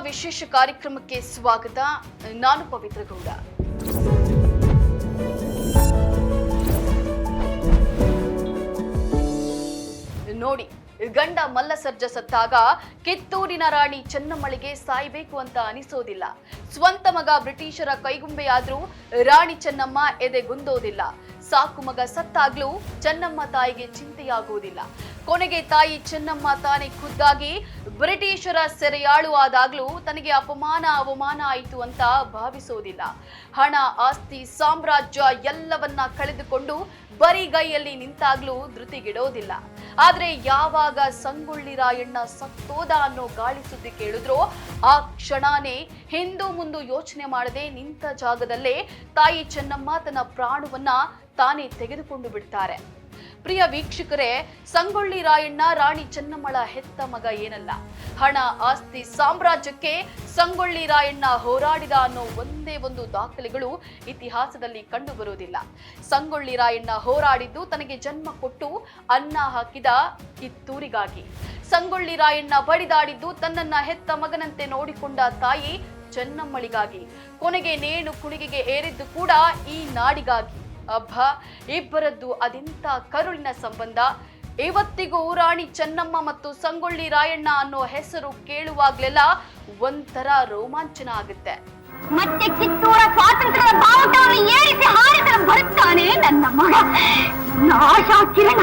ವಿಶೇಷ ಕಾರ್ಯಕ್ರಮಕ್ಕೆ ಸ್ವಾಗತ. ನಾನು ಪವಿತ್ರ ಗೌಡ. ನೋಡಿ, ಗಂಡ ಮಲ್ಲಸರ್ಜ ಸತ್ತಾಗ ಕಿತ್ತೂರಿನ ರಾಣಿ ಚೆನ್ನಮ್ಮಳಿಗೆ ಸಾಯ್ಬೇಕು ಅಂತ ಅನಿಸೋದಿಲ್ಲ. ಸ್ವಂತ ಮಗ ಬ್ರಿಟಿಷರ ಕೈಗುಂಬೆಯಾದ್ರೂ ರಾಣಿ ಚೆನ್ನಮ್ಮ ಎದೆಗುಂದೋದಿಲ್ಲ. ಸಾಕು ಮಗ ಸತ್ತಾಗ್ಲೂ ಚೆನ್ನಮ್ಮ ತಾಯಿಗೆ ಚಿಂತೆಯಾಗುವುದಿಲ್ಲ. ಕೊನೆಗೆ ತಾಯಿ ಚೆನ್ನಮ್ಮ ತಾನೇ ಖುದ್ದಾಗಿ ಬ್ರಿಟಿಷರ ಸೆರೆಯಾಳು ಆದಾಗ್ಲೂ ತನಗೆ ಅವಮಾನ ಆಯಿತು ಅಂತ ಭಾವಿಸೋದಿಲ್ಲ. ಹಣ, ಆಸ್ತಿ, ಸಾಮ್ರಾಜ್ಯ ಎಲ್ಲವನ್ನ ಕಳೆದುಕೊಂಡು ಬರಿಗೈಯಲ್ಲಿ ನಿಂತಾಗ್ಲೂ ಧೃತಿಗಿಡೋದಿಲ್ಲ. ಆದ್ರೆ ಯಾವಾಗ ಸಂಗೊಳ್ಳಿ ರಾಯಣ್ಣ ಸತ್ತೋದ ಅನ್ನೋ ಗಾಳಿ ಸುದ್ದಿ ಕೇಳಿದ್ರೋ ಆ ಕ್ಷಣನೇ ಹಿಂದು ಮುಂದು ಯೋಚನೆ ಮಾಡದೆ ನಿಂತ ಜಾಗದಲ್ಲೇ ತಾಯಿ ಚೆನ್ನಮ್ಮ ತನ್ನ ಪ್ರಾಣವನ್ನ ತಾನೇ ತೆಗೆದುಕೊಂಡು ಬಿಡ್ತಾರೆ. ಪ್ರಿಯ ವೀಕ್ಷಕರೇ, ಸಂಗೊಳ್ಳಿ ರಾಯಣ್ಣ ರಾಣಿ ಚೆನ್ನಮ್ಮಳ ಹೆತ್ತ ಮಗ ಏನಲ್ಲ. ಹಣ, ಆಸ್ತಿ, ಸಾಮ್ರಾಜ್ಯಕ್ಕೆ ಸಂಗೊಳ್ಳಿ ರಾಯಣ್ಣ ಹೋರಾಡಿದ ಅನ್ನೋ ಒಂದೇ ಒಂದು ದಾಖಲೆಗಳು ಇತಿಹಾಸದಲ್ಲಿ ಕಂಡು ಬರುವುದಿಲ್ಲ. ಸಂಗೊಳ್ಳಿ ರಾಯಣ್ಣ ಹೋರಾಡಿದ್ದು ತನಗೆ ಜನ್ಮ ಕೊಟ್ಟು ಅನ್ನ ಹಾಕಿದ ಕಿತ್ತೂರಿಗಾಗಿ. ಸಂಗೊಳ್ಳಿ ರಾಯಣ್ಣ ಬಡಿದಾಡಿದ್ದು ತನ್ನನ್ನ ಹೆತ್ತ ಮಗನಂತೆ ನೋಡಿಕೊಂಡ ತಾಯಿ ಚೆನ್ನಮ್ಮಳಿಗಾಗಿ. ಕೊನೆಗೆ ನೇಣು ಕುಣಿಗೆಗೆ ಏರಿದ್ದು ಕೂಡ ಈ ನಾಡಿಗಾಗಿ. ಅಬ್ಬಾ, ಇಬ್ಬರದ್ದು ಅದೆಂಥ ಕರುಳಿನ ಸಂಬಂಧ. ಇವತ್ತಿಗೂ ರಾಣಿ ಚೆನ್ನಮ್ಮ ಮತ್ತು ಸಂಗೊಳ್ಳಿ ರಾಯಣ್ಣ ಅನ್ನೋ ಹೆಸರು ಕೇಳುವಾಗ್ಲೆಲ್ಲ ಒಂಥರ ರೋಮಾಂಚನ ಆಗುತ್ತೆ. ಮತ್ತೆ ಕಿತ್ತೂರ ಸ್ವಾತಂತ್ರ್ಯದ ಬಾವುಟವನ್ನು ಏರಿಸಿ ಹಾರಿಸಲು ಬರುತ್ತಾನೆ ನನ್ನ ಮಗ, ಆಶಾ ಕಿರಣ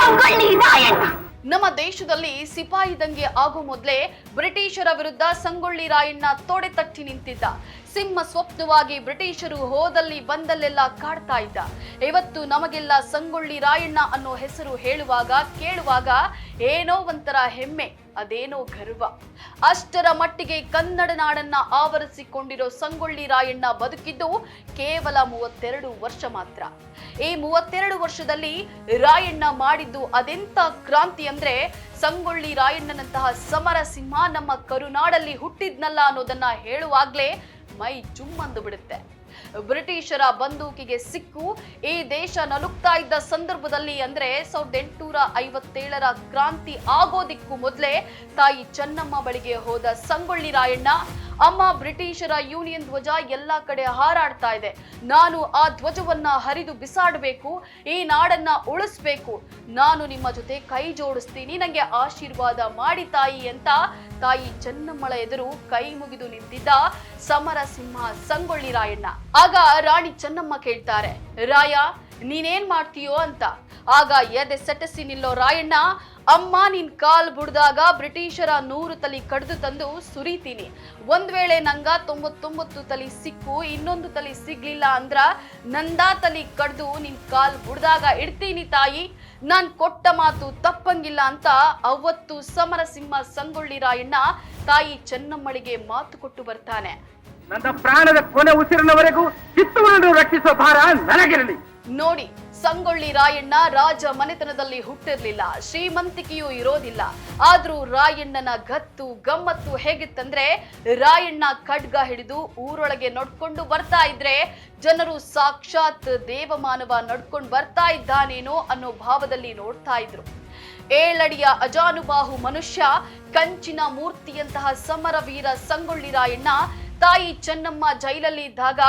ಸಂಗೊಳ್ಳಿ ರಾಯಣ್ಣ. ನಮ್ಮ ದೇಶದಲ್ಲಿ ಸಿಪಾಯಿ ದಂಗೆ ಆಗೋ ಮೊದಲೇ ಬ್ರಿಟಿಷರ ವಿರುದ್ಧ ಸಂಗೊಳ್ಳಿ ರಾಯಣ್ಣ ತೊಡೆ ತಟ್ಟಿ ನಿಂತಿದ್ದ. ಸಿಂಹ ಸ್ವಪ್ನವಾಗಿ ಬ್ರಿಟಿಷರು ಹೋದಲ್ಲಿ ಬಂದಲ್ಲೆಲ್ಲ ಕಾಡ್ತಾ ಇದ್ದ. ಇವತ್ತು ನಮಗೆಲ್ಲ ಸಂಗೊಳ್ಳಿ ರಾಯಣ್ಣ ಅನ್ನೋ ಹೆಸರು ಕೇಳುವಾಗ ಏನೋ ಒಂಥರ ಹೆಮ್ಮೆ, ಅದೇನೋ ಗರ್ವ. ಅಷ್ಟರ ಮಟ್ಟಿಗೆ ಕನ್ನಡ ನಾಡನ್ನ ಆವರಿಸಿಕೊಂಡಿರೋ ಸಂಗೊಳ್ಳಿ ರಾಯಣ್ಣ ಬದುಕಿದ್ದು ಕೇವಲ 32 ವರ್ಷ ಮಾತ್ರ. ಈ 32 ವರ್ಷದಲ್ಲಿ ರಾಯಣ್ಣ ಮಾಡಿದ್ದು ಅದೆಂತ ಕ್ರಾಂತಿ ಅಂದ್ರೆ, ಸಂಗೊಳ್ಳಿ ರಾಯಣ್ಣನಂತಹ ಸಮರ ಸಿಂಹ ನಮ್ಮ ಕರುನಾಡಲ್ಲಿ ಹುಟ್ಟಿದ್ನಲ್ಲ ಅನ್ನೋದನ್ನ ಹೇಳುವಾಗ್ಲೇ ಮೈ ಜುಮ್ಮಂದು ಬಿಡುತ್ತೆ. ಬ್ರಿಟಿಷರ ಬಂದೂಕಿಗೆ ಸಿಕ್ಕು ಈ ದೇಶ ನಲುಗ್ತಾ ಇದ್ದ ಸಂದರ್ಭದಲ್ಲಿ ಅಂದ್ರೆ 1857ರ ಕ್ರಾಂತಿ ಆಗೋದಿಕ್ಕೂ ಮೊದಲೇ ತಾಯಿ ಚೆನ್ನಮ್ಮ ಬಳಿಗೆ ಹೋದ ಸಂಗೊಳ್ಳಿ ರಾಯಣ್ಣ, ಅಮ್ಮ, ಬ್ರಿಟಿಷರ ಯೂನಿಯನ್ ಧ್ವಜ ಎಲ್ಲಾ ಕಡೆ ಹಾರಾಡ್ತಾ ಇದೆ, ನಾನು ಆ ಧ್ವಜವನ್ನ ಹರಿದು ಬಿಸಾಡಬೇಕು, ಈ ನಾಡನ್ನ ಉಳಿಸ್ಬೇಕು, ನಾನು ನಿಮ್ಮ ಜೊತೆ ಕೈ ಜೋಡಿಸ್ತೀನಿ, ನಂಗೆ ಆಶೀರ್ವಾದ ಮಾಡಿ ತಾಯಿ ಅಂತ ತಾಯಿ ಚೆನ್ನಮ್ಮಳ ಎದುರು ಕೈ ಮುಗಿದು ನಿಂತಿದ್ದ ಸಮರ ಸಿಂಹ ಸಂಗೊಳ್ಳಿ ರಾಯಣ್ಣ. ಆಗ ರಾಣಿ ಚೆನ್ನಮ್ಮ ಕೇಳ್ತಾರೆ, ರಾಯ ನೀನೇನ್ ಮಾಡ್ತೀಯೋ ಅಂತ. ಆಗ ಎದೆ ಸೆಟಸಿ ನಿಲ್ಲೋ ರಾಯಣ್ಣ, ಅಮ್ಮ ನಿನ್ ಕಾಲ್ ಬುಡ್ದಾಗ ಬ್ರಿಟಿಷರ 100 ತಲಿ ಕಡ್ದು ತಂದು ಸುರಿತೀನಿ. ಒಂದ್ ವೇಳೆ ನಂಗ 99 ತಲಿ ಸಿಕ್ಕು ಇನ್ನೊಂದು ತಲಿ ಸಿಗ್ಲಿಲ್ಲ ಅಂದ್ರ ನಂದಾ ತಲಿ ಕಡ್ದು ನಿನ್ ಕಾಲ್ ಬುಡ್ದಾಗ ಇಡ್ತೀನಿ ತಾಯಿ, ನಾನ್ ಕೊಟ್ಟ ಮಾತು ತಪ್ಪಂಗಿಲ್ಲ ಅಂತ ಅವತ್ತು ಸಮರಸಿಂಹ ಸಂಗೊಳ್ಳಿ ರಾಯಣ್ಣ ತಾಯಿ ಚೆನ್ನಮ್ಮಳಿಗೆ ಮಾತು ಕೊಟ್ಟು ಬರ್ತಾನೆ. ನನ್ನ ಪ್ರಾಣದ ಕೊನೆ ಉಸಿರಿನವರೆಗೂ ಕಿತ್ತೂರನ್ನು ರಕ್ಷಿಸುವ ಭಾರ ನನಗಿರಲಿ. ನೋಡಿ, ಸಂಗೊಳ್ಳಿ ರಾಯಣ್ಣ ರಾಜ ಮನೆತನದಲ್ಲಿ ಹುಟ್ಟಿರ್ಲಿಲ್ಲ, ಶ್ರೀಮಂತಿಕೆಯೂ ಇರೋದಿಲ್ಲ. ಆದ್ರೂ ರಾಯಣ್ಣನ ಗತ್ತು ಗಮ್ಮತ್ತು ಹೇಗಿತ್ತಂದ್ರೆ, ರಾಯಣ್ಣ ಖಡ್ಗ ಹಿಡಿದು ಊರೊಳಗೆ ನಡ್ಕೊಂಡು ಬರ್ತಾ ಇದ್ರೆ ಜನರು ಸಾಕ್ಷಾತ್ ದೇವಮಾನವ ನಡ್ಕೊಂಡು ಬರ್ತಾ ಇದ್ದಾನೇನೋ ಅನ್ನೋ ಭಾವದಲ್ಲಿ ನೋಡ್ತಾ ಇದ್ರು. 7 ಅಡಿಯ ಅಜಾನುಬಾಹು ಮನುಷ್ಯ, ಕಂಚಿನ ಮೂರ್ತಿಯಂತಹ ಸಮರವೀರ ಸಂಗೊಳ್ಳಿ ರಾಯಣ್ಣ ತಾಯಿ ಚೆನ್ನಮ್ಮ ಜೈಲಲ್ಲಿ ಇದ್ದಾಗ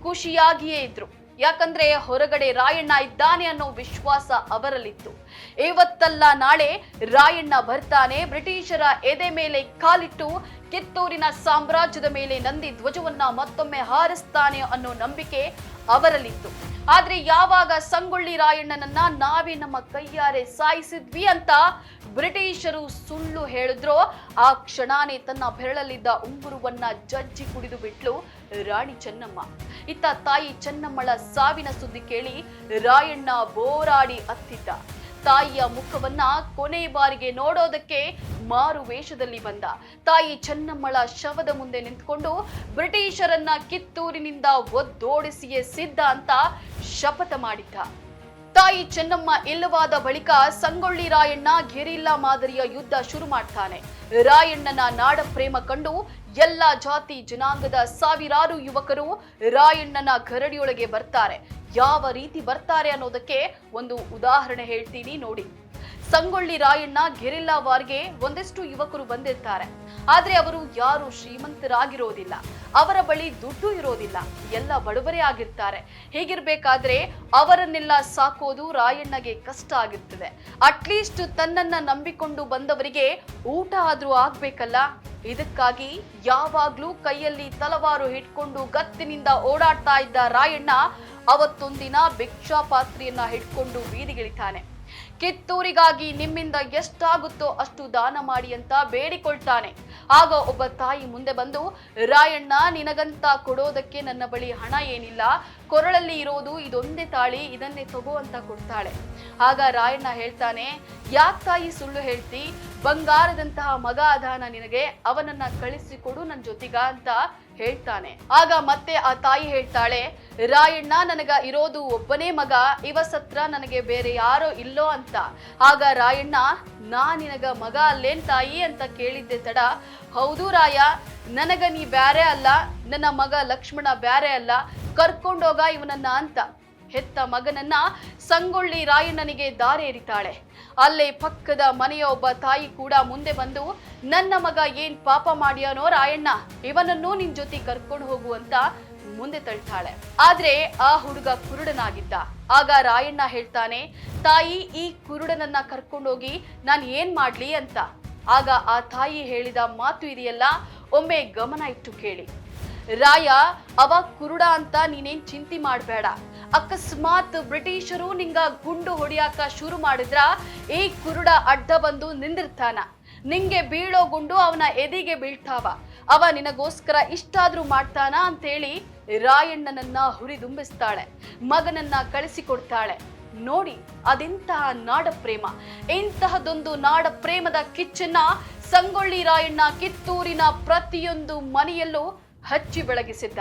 ಖುಷಿಯಾಗಿಯೇ ಇದ್ರು. ಯಾಕಂದ್ರೆ ಹೊರಗಡೆ ರಾಯಣ್ಣ ಇದ್ದಾನೆ ಅನ್ನೋ ವಿಶ್ವಾಸ ಅವರಲ್ಲಿತ್ತು. ಇವತ್ತಲ್ಲ ನಾಳೆ ರಾಯಣ್ಣ ಬರ್ತಾನೆ, ಬ್ರಿಟಿಷರ ಎದೆ ಮೇಲೆ ಕಾಲಿಟ್ಟು ಕಿತ್ತೂರಿನ ಸಾಮ್ರಾಜ್ಯದ ಮೇಲೆ ನಂದಿ ಧ್ವಜವನ್ನ ಮತ್ತೊಮ್ಮೆ ಹಾರಿಸ್ತಾನೆ ಅನ್ನೋ ನಂಬಿಕೆ ಅವರಲ್ಲಿತ್ತು. ಆದ್ರೆ ಯಾವಾಗ ಸಂಗೊಳ್ಳಿ ರಾಯಣ್ಣನನ್ನ ನಾವೇ ನಮ್ಮ ಕೈಯಾರೆ ಸಾಯಿಸಿದ್ವಿ ಅಂತ ಬ್ರಿಟಿಷರು ಸುಳ್ಳು ಹೇಳಿದ್ರೋ ಆ ಕ್ಷಣಾನೇ ತನ್ನ ಬೆರಳಲ್ಲಿದ್ದ ಉಂಗುರವನ್ನ ಜಜ್ಜಿ ಕುಡಿದು ಬಿಟ್ಲು ರಾಣಿ ಚೆನ್ನಮ್ಮ. ಇತ್ತ ತಾಯಿ ಚೆನ್ನಮ್ಮಳ ಸಾವಿನ ಸುದ್ದಿ ಕೇಳಿ ರಾಯಣ್ಣ ಬೋರಾಡಿ ಅತ್ತಿದ್ದ. ತಾಯಿಯ ಮುಖವನ್ನ ಕೊನೆ ಬಾರಿಗೆ ನೋಡೋದಕ್ಕೆ ಮಾರು ವೇಷದಲ್ಲಿ ಬಂದ. ತಾಯಿ ಚೆನ್ನಮ್ಮಳ ಶವದ ಮುಂದೆ ನಿಂತ್ಕೊಂಡು ಬ್ರಿಟಿಷರನ್ನ ಕಿತ್ತೂರಿನಿಂದ ಒದ್ದೋಡಿಸಿಯೇ ಸಿದ್ಧ ಅಂತ ಶಪಥ ಮಾಡಿದ್ದ. ತಾಯಿ ಚೆನ್ನಮ್ಮ ಇಲ್ಲವಾದ ಬಳಿಕ ಸಂಗೊಳ್ಳಿ ರಾಯಣ್ಣ ಗೆರಿಲ್ಲಾ ಮಾದರಿಯ ಯುದ್ಧ ಶುರು ಮಾಡ್ತಾನೆ. ರಾಯಣ್ಣನ ನಾಡ ಪ್ರೇಮ ಕಂಡು ಎಲ್ಲ ಜಾತಿ ಜನಾಂಗದ ಸಾವಿರಾರು ಯುವಕರು ರಾಯಣ್ಣನ ಗರಡಿಯೊಳಗೆ ಬರ್ತಾರೆ. ಯಾವ ರೀತಿ ಬರ್ತಾರೆ ಅನ್ನೋದಕ್ಕೆ ಒಂದು ಉದಾಹರಣೆ ಹೇಳ್ತೀನಿ ನೋಡಿ. ಸಂಗೊಳ್ಳಿ ರಾಯಣ್ಣ ಗೆರಿಲ್ಲಾ ವಾರ್ಗೆ ಒಂದಷ್ಟು ಯುವಕರು ಬಂದಿರ್ತಾರೆ. ಆದ್ರೆ ಅವರು ಯಾರು ಶ್ರೀಮಂತರಾಗಿರೋದಿಲ್ಲ, ಅವರ ಬಳಿ ದುಡ್ಡು ಇರೋದಿಲ್ಲ, ಎಲ್ಲ ಬಡವರೇ ಆಗಿರ್ತಾರೆ. ಹೀಗಿರ್ಬೇಕಾದ್ರೆ ಅವರನ್ನೆಲ್ಲ ಸಾಕೋದು ರಾಯಣ್ಣಗೆ ಕಷ್ಟ ಆಗಿರ್ತದೆ. ಅಟ್ಲೀಸ್ಟ್ ತನ್ನನ್ನ ನಂಬಿಕೊಂಡು ಬಂದವರಿಗೆ ಊಟ ಆದ್ರೂ ಆಗ್ಬೇಕಲ್ಲ. ಇದಕ್ಕಾಗಿ ಯಾವಾಗ್ಲೂ ಕೈಯಲ್ಲಿ ತಲವಾರು ಹಿಡ್ಕೊಂಡು ಗತ್ತಿನಿಂದ ಓಡಾಡ್ತಾ ಇದ್ದ ರಾಯಣ್ಣ ಅವತ್ತೊಂದಿನ ಭಿಕ್ಷಾ ಪಾತ್ರೆಯನ್ನ ಹಿಡ್ಕೊಂಡು ಬೀದಿಗಿಳಿತಾನೆ. ಕಿತ್ತೂರಿಗಾಗಿ ನಿಮ್ಮಿಂದ ಎಷ್ಟಾಗುತ್ತೋ ಅಷ್ಟು ದಾನ ಮಾಡಿ ಅಂತ ಬೇಡಿಕೊಳ್ತಾನೆ. ಆಗ ಒಬ್ಬ ತಾಯಿ ಮುಂದೆ ಬಂದು, ರಾಯಣ್ಣ, ನಿನಗಂತ ಕೊಡೋದಕ್ಕೆ ನನ್ನ ಬಳಿ ಹಣ ಏನಿಲ್ಲ, ಕೊರಳಲ್ಲಿ ಇರೋದು ಇದೊಂದೇ ತಾಳಿ, ಇದನ್ನೇ ತಗೋ ಅಂತ ಕೊಡ್ತಾಳೆ. ಆಗ ರಾಯಣ್ಣ ಹೇಳ್ತಾನೆ, ಯಾಕೆ ತಾಯಿ ಸುಳ್ಳು ಹೇಳ್ತಿ? ಬಂಗಾರದಂತಹ ಮಗ ಅದಾನ ನಿನಗೆ, ಅವನನ್ನ ಕಳಿಸಿಕೊಡು ನನ್ನ ಜೊತೆಗ ಅಂತ ಹೇಳ್ತಾನೆ. ಆಗ ಮತ್ತೆ ಆ ತಾಯಿ ಹೇಳ್ತಾಳೆ, ರಾಯಣ್ಣ, ನನಗ ಇರೋದು ಒಬ್ಬನೇ ಮಗ, ಇವ ಸತ್ರ ನನಗೆ ಬೇರೆ ಯಾರೋ ಇಲ್ಲೋ ಅಂತ. ಆಗ ರಾಯಣ್ಣ, ನಾ ನಿನಗ ಮಗ ಅಲ್ಲೇನ್ ತಾಯಿ ಅಂತ ಕೇಳಿದ್ದೆ ತಡ, ಹೌದು ರಾಯ, ನನಗ ನೀ ಬ್ಯಾರೆ ಅಲ್ಲ, ನನ್ನ ಮಗ ಲಕ್ಷ್ಮಣ ಬ್ಯಾರೆ ಅಲ್ಲ, ಕರ್ಕೊಂಡೋಗ ಇವನನ್ನ ಅಂತ ಹೆತ್ತ ಮಗನನ್ನ ಸಂಗೊಳ್ಳಿ ರಾಯಣ್ಣನಿಗೆ ದಾರಿ ಎರಿತಾಳೆ. ಅಲ್ಲೇ ಪಕ್ಕದ ಮನೆಯ ಒಬ್ಬ ತಾಯಿ ಕೂಡ ಮುಂದೆ ಬಂದು, ನನ್ನ ಮಗ ಏನ್ ಪಾಪ ಮಾಡ್ಯಾನೋ ರಾಯಣ್ಣ, ಇವನನ್ನು ನಿನ್ ಜೊತೆ ಕರ್ಕೊಂಡು ಹೋಗುವಂತ ಮುಂದೆ ತಳ್ತಾಳೆ. ಆದ್ರೆ ಆ ಹುಡುಗ ಕುರುಡನಾಗಿದ್ದ. ಆಗ ರಾಯಣ್ಣ ಹೇಳ್ತಾನೆ, ತಾಯಿ, ಈ ಕುರುಡನನ್ನ ಕರ್ಕೊಂಡೋಗಿ ನಾನು ಏನ್ ಮಾಡ್ಲಿ ಅಂತ. ಆಗ ಆ ತಾಯಿ ಹೇಳಿದ ಮಾತು ಇದೆಯಲ್ಲ, ಒಮ್ಮೆ ಗಮನ ಇಟ್ಟು ಕೇಳಿ. ರಾಯ, ಅವ ಕುರುಡ ಅಂತ ನೀನೇನ್ ಚಿಂತೆ ಮಾಡಬೇಡ. ಅಕಸ್ಮಾತ್ ಬ್ರಿಟಿಷರು ನಿಂಗ ಗುಂಡು ಹೊಡಿಯಾಕ ಶುರು ಮಾಡಿದ್ರ ಈ ಕುರುಡ ಅಡ್ಡ ಬಂದು ನಿಂದಿರ್ತಾನ. ನಿಂಗೆ ಬೀಳೋ ಗುಂಡು ಅವನ ಎದೆಗೆ ಬೀಳ್ತಾವ. ಅವ ನಿನಗೋಸ್ಕರ ಇಷ್ಟಾದ್ರೂ ಮಾಡ್ತಾನ ಅಂತೇಳಿ ರಾಯಣ್ಣನನ್ನ ಹುರಿದುಂಬಿಸ್ತಾಳೆ. ಮಗನನ್ನ ಕಳಿಸಿಕೊಡ್ತಾಳೆ. ನೋಡಿ, ಅದೆಂತಹ ನಾಡ ಪ್ರೇಮ. ಇಂತಹದೊಂದು ನಾಡ ಪ್ರೇಮದ ಕಿಚ್ಚನ್ನ ಸಂಗೊಳ್ಳಿ ರಾಯಣ್ಣ ಕಿತ್ತೂರಿನ ಪ್ರತಿಯೊಂದು ಮನೆಯಲ್ಲೂ ಹಚ್ಚಿ ಬೆಳಗಿಸಿದ್ದ.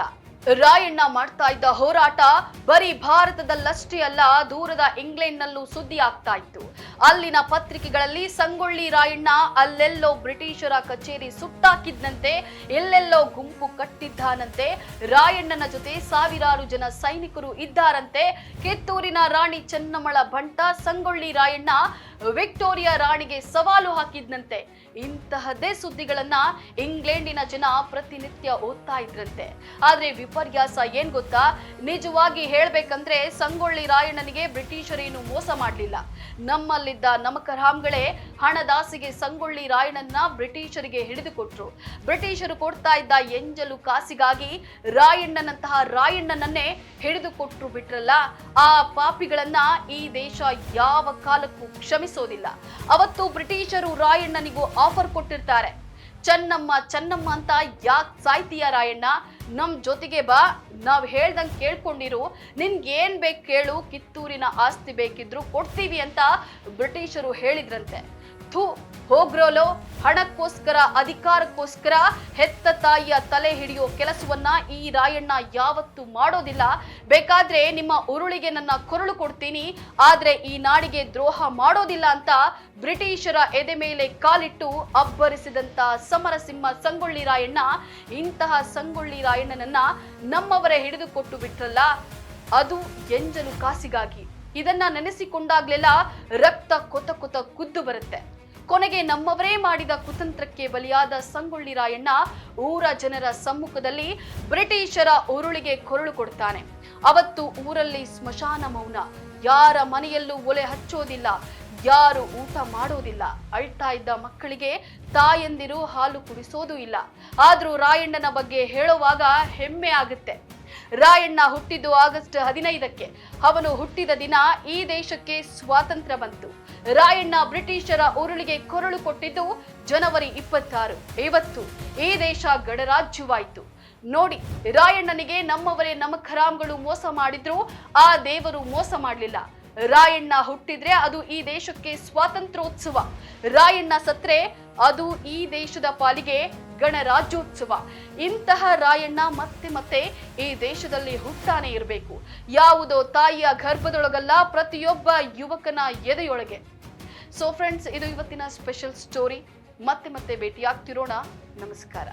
ರಾಯಣ್ಣ ಮಾಡ್ತಾ ಇದ್ದ ಹೋರಾಟ ಬರೀ ಭಾರತದಲ್ಲಷ್ಟೇ ಅಲ್ಲ, ದೂರದ ಇಂಗ್ಲೆಂಡ್ನಲ್ಲೂ ಸುದ್ದಿ ಆಗ್ತಾ ಇತ್ತು. ಅಲ್ಲಿನ ಪತ್ರಿಕೆಗಳಲ್ಲಿ ಸಂಗೊಳ್ಳಿ ರಾಯಣ್ಣ ಅಲ್ಲೆಲ್ಲೋ ಬ್ರಿಟಿಷರ ಕಚೇರಿ ಸುಟ್ಟಾಕಿದ್ನಂತೆ, ಎಲ್ಲೆಲ್ಲೋ ಗುಂಪು ಕಟ್ಟಿದ್ದಾನಂತೆ, ರಾಯಣ್ಣನ ಜೊತೆ ಸಾವಿರಾರು ಜನ ಸೈನಿಕರು ಇದ್ದಾರಂತೆ, ಕಿತ್ತೂರಿನ ರಾಣಿ ಚೆನ್ನಮ್ಮಳ ಬಂಟ ಸಂಗೊಳ್ಳಿ ರಾಯಣ್ಣ ವಿಕ್ಟೋರಿಯಾ ರಾಣಿಗೆ ಸವಾಲು ಹಾಕಿದ್ನಂತೆ. ಇಂತಹದೇ ಸುದ್ದಿಗಳನ್ನ ಇಂಗ್ಲೆಂಡಿನ ಜನ ಪ್ರತಿನಿತ್ಯ ಓದ್ತಾ ಇದ್ರಂತೆ. ಆದ್ರೆ ವಿಪರ್ಯಾಸ ಏನ್ ಗೊತ್ತಾ? ನಿಜವಾಗಿ ಹೇಳ್ಬೇಕಂದ್ರೆ ಸಂಗೊಳ್ಳಿ ರಾಯಣ್ಣನಿಗೆ ಬ್ರಿಟಿಷರೇನು ಮೋಸ ಮಾಡ್ಲಿಲ್ಲ. ನಮ್ಮಲ್ಲಿದ್ದ ನಮಕರಾಮ್ಗಳೇ ಹಣದಾಸೆಗೆ ಸಂಗೊಳ್ಳಿ ರಾಯಣ್ಣನ ಬ್ರಿಟಿಷರಿಗೆ ಹಿಡಿದುಕೊಟ್ರು. ಬ್ರಿಟಿಷರು ಕೊಡ್ತಾ ಇದ್ದ ಎಂಜಲು ಕಾಸಿಗಾಗಿ ರಾಯಣ್ಣನಂತಹ ರಾಯಣ್ಣನನ್ನೇ ಹಿಡಿದುಕೊಟ್ರು ಬಿಟ್ರಲ್ಲ. ಆ ಪಾಪಿಗಳನ್ನ ಈ ದೇಶ ಯಾವ ಕಾಲಕ್ಕೂ ಕ್ಷಮಿಸೋದಿಲ್ಲ. ಅವತ್ತು ಬ್ರಿಟಿಷರು ರಾಯಣ್ಣನಿಗೂ ಆಫರ್ ಕೊಟ್ಟಿರ್ತಾರೆ, ಚೆನ್ನಮ್ಮ ಚೆನ್ನಮ್ಮ ಅಂತ ಯಾಕೆ ಸಾಯ್ತೀಯ ರಾಯಣ್ಣ, ನಮ್ ಜೊತೆಗೆ ಬಾ, ನಾವ್ ಹೇಳ್ದಂಗ್ ಕೇಳ್ಕೊಂಡಿರು, ನಿನ್ಗೇನ್ ಬೇಕು ಕೇಳು, ಕಿತ್ತೂರಿನ ಆಸ್ತಿ ಬೇಕಿದ್ರು ಕೊಡ್ತೀವಿ ಅಂತ ಬ್ರಿಟಿಷರು ಹೇಳಿದ್ರಂತೆ. ಥೂ, ಹೋಗ್ರೋಲೋ, ಹಣಕ್ಕೋಸ್ಕರ ಅಧಿಕಾರಕ್ಕೋಸ್ಕರ ಹೆತ್ತ ತಾಯಿಯ ತಲೆ ಹಿಡಿಯೋ ಕೆಲಸವನ್ನ ಈ ರಾಯಣ್ಣ ಯಾವತ್ತೂ ಮಾಡೋದಿಲ್ಲ. ಬೇಕಾದ್ರೆ ನಿಮ್ಮ ಉರುಳಿಗೆ ನನ್ನ ಕೊರಳು ಕೊಡ್ತೀನಿ, ಆದ್ರೆ ಈ ನಾಡಿಗೆ ದ್ರೋಹ ಮಾಡೋದಿಲ್ಲ ಅಂತ ಬ್ರಿಟಿಷರ ಎದೆ ಮೇಲೆ ಕಾಲಿಟ್ಟು ಅಬ್ಬರಿಸಿದಂತ ಸಮರಸಿಂಹ ಸಂಗೊಳ್ಳಿ ರಾಯಣ್ಣ. ಇಂತಹ ಸಂಗೊಳ್ಳಿ ರಾಯಣ್ಣನನ್ನ ನಮ್ಮವರೇ ಹಿಡಿದುಕೊಟ್ಟು ಬಿಟ್ರಲ್ಲ, ಅದು ಎಂಜಲು ಕಾಸಿಗಾಗಿ. ಇದನ್ನ ನೆನೆಸಿಕೊಂಡಾಗ್ಲೆಲ್ಲ ರಕ್ತ ಕೊತ ಕೊತ ಕುದ್ದು ಬರುತ್ತೆ. ಕೊನೆಗೆ ನಮ್ಮವರೇ ಮಾಡಿದ ಕುತಂತ್ರಕ್ಕೆ ಬಲಿಯಾದ ಸಂಗೊಳ್ಳಿ ರಾಯಣ್ಣ ಊರ ಜನರ ಸಮ್ಮುಖದಲ್ಲಿ ಬ್ರಿಟಿಷರ ಉರುಳಿಗೆ ಕೊರಳು ಕೊಡ್ತಾನೆ. ಅವತ್ತು ಊರಲ್ಲಿ ಸ್ಮಶಾನ ಮೌನ. ಯಾರ ಮನೆಯಲ್ಲೂ ಒಲೆ ಹಚ್ಚೋದಿಲ್ಲ, ಯಾರು ಊಟ ಮಾಡೋದಿಲ್ಲ. ಅಳ್ತಾ ಇದ್ದ ಮಕ್ಕಳಿಗೆ ತಾಯಂದಿರು ಹಾಲು ಕುಡಿಸೋದು ಇಲ್ಲ. ಆದ್ರೂ ರಾಯಣ್ಣನ ಬಗ್ಗೆ ಹೇಳುವಾಗ ಹೆಮ್ಮೆ ಆಗುತ್ತೆ. ರಾಯಣ್ಣ ಹುಟ್ಟಿದ್ದು ಆಗಸ್ಟ್ 15ಕ್ಕೆ. ಅವನು ಹುಟ್ಟಿದ ದಿನ ಈ ದೇಶಕ್ಕೆ ಸ್ವಾತಂತ್ರ್ಯ ಬಂತು. ರಾಯಣ್ಣ ಬ್ರಿಟಿಷರ ಉರುಳಿಗೆ ಕೊರಳು ಕೊಟ್ಟಿದ್ದು ಜನವರಿ 26. ಇವತ್ತು ಈ ದೇಶ ಗಣರಾಜ್ಯವಾಯಿತು. ನೋಡಿ, ರಾಯಣ್ಣನಿಗೆ ನಮ್ಮವರೇ ನಮಖರಾಮ್ಗಳು ಮೋಸ ಮಾಡಿದ್ರು, ಆ ದೇವರು ಮೋಸ ಮಾಡಲಿಲ್ಲ. ರಾಯಣ್ಣ ಹುಟ್ಟಿದ್ರೆ ಅದು ಈ ದೇಶಕ್ಕೆ ಸ್ವಾತಂತ್ರ್ಯೋತ್ಸವ, ರಾಯಣ್ಣ ಸತ್ರೆ ಅದು ಈ ದೇಶದ ಪಾಲಿಗೆ ಗಣರಾಜ್ಯೋತ್ಸವ. ಇಂತಹ ರಾಯಣ್ಣ ಮತ್ತೆ ಮತ್ತೆ ಈ ದೇಶದಲ್ಲಿ ಹುಟ್ಟಾನೆ ಇರಬೇಕು. ಯಾವುದೋ ತಾಯಿಯ ಗರ್ಭದೊಳಗಲ್ಲ, ಪ್ರತಿಯೊಬ್ಬ ಯುವಕನ ಎದೆಯೊಳಗೆ. ಸೊ ಫ್ರೆಂಡ್ಸ್, ಇದು ಇವತ್ತಿನ ಸ್ಪೆಷಲ್ ಸ್ಟೋರಿ. ಮತ್ತೆ ಭೇಟಿಯಾಗ್ತಿರೋಣ. ನಮಸ್ಕಾರ.